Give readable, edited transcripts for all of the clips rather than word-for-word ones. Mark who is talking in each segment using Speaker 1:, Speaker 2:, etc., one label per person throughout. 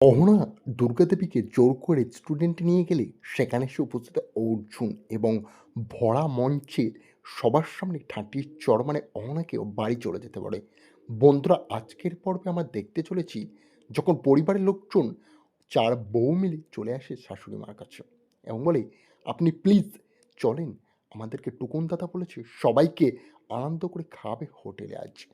Speaker 1: অহনা দুর্গাদেবীকে জোর করে রেস্টুরেন্টে নিয়ে গেলে সেখানে এসে উপস্থিত অর্জুন এবং ভরা মঞ্চে সবার সামনে ঠাঁটির চড় মানে অহনাকেও বাড়ি চলে যেতে পারে। বন্ধুরা, আজকের পর্বে আমরা দেখতে চলেছি যখন পরিবারের লোকজন ৪ বউ মিলে চলে আসে শাশুড়ি মার কাছে এবং বলে, "আপনি প্লিজ চলেন, আমাদেরকে টুকুন দাদা বলেছে সবাইকে আনন্দ করে খাওয়াবে হোটেলে আজ।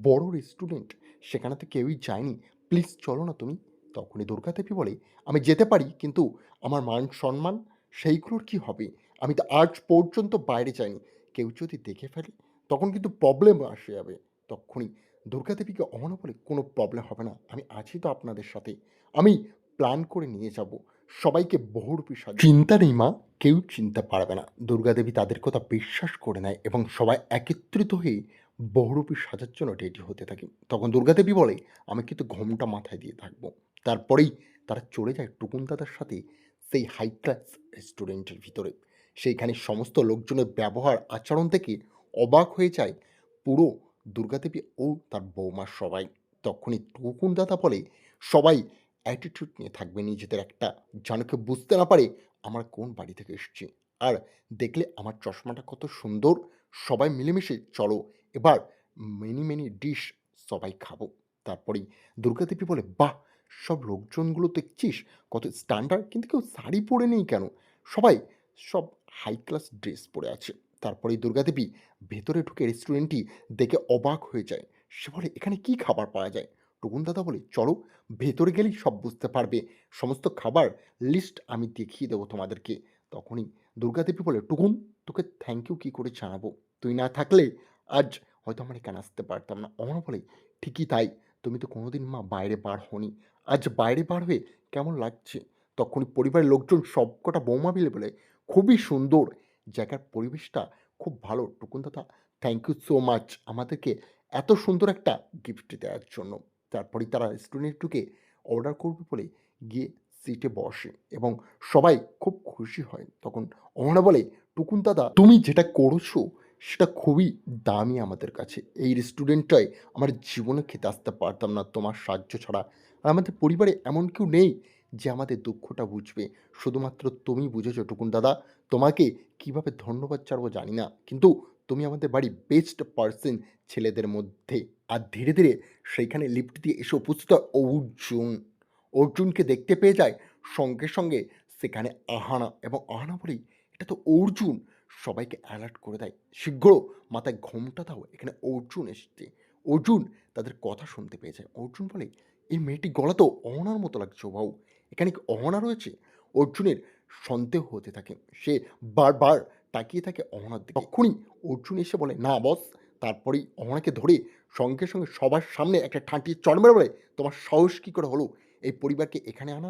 Speaker 1: বড় রেস্টুরেন্ট, সেখানে তো কেউই যায়নি। প্লিজ চলো না তুমি।" তখনই দুর্গাদেবী বলে, "আমি যেতে পারি, কিন্তু আমার মান-সম্মান সেইগুলোর কি হবে? আমি তো আজ পর্যন্ত বাইরে যাইনি। কেউ যদি দেখে ফেলে, তখন কিন্তু প্রবলেম আসে যাবে।" তক্ষুনি দুর্গাদেবীকে অহনা বলে, "কোনো প্রবলেম হবে না। আমি আছি তো আপনাদের সাথে। আমি প্ল্যান করে নিয়ে যাবো। সবাইকে বহুরূপী সাজিয়ে" "চিন্তা নেই মা, কেউ চিনতে পারবে না।" দুর্গাদেবী তাদের কথা বিশ্বাস করে নেয় এবং সবাই একত্রিত হয়ে বহুরূপী সাজার জন্য রেডি হতে থাকে। তখন দুর্গাদেবী বলে, "আমি কিন্তু ঘোমটা মাথায় দিয়ে থাকবো।" তারপরেই তারা চলে যায় টুকুন দাদার সাথে সেই হাই ক্লাস রেস্টুরেন্টের ভিতরে। সেইখানে সমস্ত লোকজনের ব্যবহার আচরণ থেকে অবাক হয়ে যায় পুরো দুর্গাদেবী ও তার বৌমা সবাই। তখনই টুকুন দাদা বলে, "সবাই অ্যাটিটিউড নিয়ে থাকবে নিজেদের একটা, যেন কেউ বুঝতে না পারে আমরা কোন বাড়ি থেকে এসেছি। আর দেখলে আমার চশমাটা কত সুন্দর। সবাই মিলেমিশে চলো এবার মেনি ডিশ সবাই খাবো।" তারপরেই দুর্গাদেবী বলে, "বাহ! সব লোকজনগুলো দেখছিস কত স্ট্যান্ডার্ড, কিন্তু কেউ শাড়ি পরে নেই কেন? সবাই সব হাই ক্লাস ড্রেস পরে আছে।" তারপরেই দুর্গাদেবী ভেতরে ঢুকে রেস্টুরেন্টটি দেখে অবাক হয়ে যায়। সে বলে, "এখানে কি খাবার পাওয়া যায়?" টুকুন দাদা বলে, "চলো, ভেতরে গেলেই সব বুঝতে পারবে। সমস্ত খাবার লিস্ট আমি দেখিয়ে দেবো তোমাদেরকে।" তখনই দুর্গাদেবী বলে, "টুকুন, তোকে থ্যাংক ইউ কী করে জানাবো? তুই না থাকলে আজ হয়তো আমরা এখানে আসতে পারতাম না।" অহনা বলে, "ঠিকই তাই। তুমি তো কোনোদিন মা বাইরে বার হওনি। আজ বাইরে বার হয়ে কেমন লাগছে?" তখনই পরিবারের লোকজন সবকটা বৌমা মিলে বলে, "খুবই সুন্দর। জায়গার পরিবেশটা খুব ভালো। টুকুন দাদা, থ্যাংক ইউ সো মাচ আমাদেরকে এত সুন্দর একটা গিফট দেওয়ার জন্য।" তারপরেই তারা রেস্টুরেন্টে ঢুকে অর্ডার করবে বলে গিয়ে সিটে বসে এবং সবাই খুব খুশি হয়। তখন অহনা বলে, "টুকুন দাদা, তুমি যেটা করেছো সেটা খুবই দামি আমাদের কাছে। এই রেস্টুরেন্টটায় আমার জীবনে খেতে আসতে পারতাম না তোমার সাহায্য ছাড়া। আর আমাদের পরিবারে এমন কেউ নেই যে আমাদের দুঃখটা বুঝবে। শুধুমাত্র তুমি বুঝেছো টুকুন দাদা। তোমাকে কিভাবে ধন্যবাদ জানাবো জানি না। কিন্তু তুমি আমাদের বাড়ির বেস্ট পারসন ছেলেদের মধ্যে।" আর ধীরে, ধীরে সেইখানে লিফট দিয়ে এসে উপস্থিত হয় অর্জুন। অর্জুনকে দেখতে পেয়ে যায় সঙ্গে, সঙ্গে সেখানে আহানা এবং আহানা বলেই, "এটা তো অর্জুন!" সবাইকে অ্যালার্ট করে দেয়, "শীঘ্র মাথায় ঘোমটা দাও, এখানে অর্জুন এসছে।" অর্জুন তাদের কথা শুনতে পেয়ে যায়। অর্জুন বলে, "এই মেয়েটির গলা তো অহনার মতো লাগছে বাউ! এখানে কি অহনা রয়েছে?" অর্জুনের সন্দেহ হতে থাকে। সে বারবার তাকিয়ে থাকে অহনার দিকে। তক্ষুনি অর্জুন এসে বলে, "না বস।" তারপরেই অহনাকে ধরে সঙ্গে, সঙ্গে সবার সামনে একটা ঠাঁটিয়ে চড় মেরে বলে, "তোমার সাহস কী করে হলো এই পরিবারকে এখানে আনার?"